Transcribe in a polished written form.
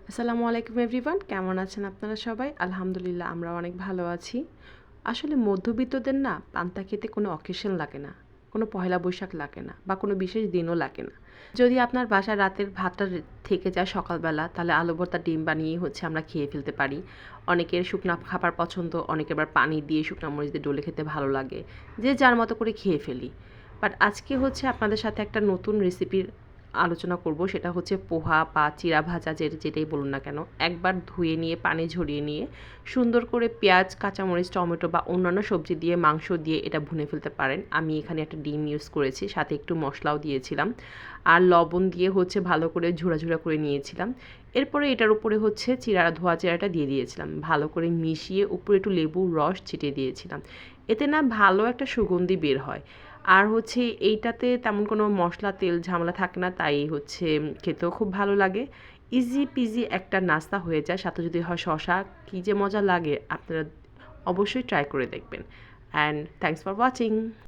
আসসালামু আলাইকুম এভরিওয়ান, কেমন আছেন আপনারা সবাই? আলহামদুলিল্লাহ আমরা অনেক ভালো আছি। আসলে মধ্যবিত্তদের না পান্তা খেতে কোনো অকেশন লাগে না, কোনো পহেলা বৈশাখ লাগে না বা কোনো বিশেষ দিনও লাগে না। যদি আপনার বাসায় রাতের ভাতটা থেকে যায় সকালবেলা, তাহলে আলু ভর্তা ডিম বানিয়েই আমরা খেয়ে ফেলতে পারি। অনেকের শুকনা খাবার পছন্দ, অনেকের আবার পানি দিয়ে শুকনা মরিচ দিয়ে ডলে খেতে ভালো লাগে। যে যার মতো করে খেয়ে ফেলি। বাট আজকে আপনাদের সাথে একটা নতুন রেসিপির আলোচনা করব। সেটা হচ্ছে পোহা বা চিড়া ভাজা, যেটাই বলুন না কেন, একবার ধুয়ে নিয়ে পানি ঝরিয়ে নিয়ে সুন্দর করে পেঁয়াজ, কাঁচামরিচ, টমেটো বা অন্যান্য সবজি দিয়ে, মাংস দিয়ে এটা ভুনে ফেলতে পারেন। আমি এখানে একটা ডিম ইউজ করেছি, সাথে একটু মশলাও দিয়েছিলাম আর লবণ দিয়ে ভালো করে ঝুরা ঝুরা করে নিয়েছিলাম। এরপরে এটার উপরে ধোয়া চিড়াটা দিয়ে দিয়েছিলাম, ভালো করে মিশিয়ে উপরে একটু লেবুর রস ছিটিয়ে দিয়েছিলাম। এতে না ভালো একটা সুগন্ধি বের হয়। আর এইটাতে তেমন কোনো মশলা তেল ঝামেলা থাকে না, তাই খেতেও খুব ভালো লাগে। ইজি পিজি একটা নাস্তা হয়ে যায়, সাথে যদি হয় শশা, কী যে মজা লাগে! আপনারা অবশ্যই ট্রাই করে দেখবেন। And thanks for watching.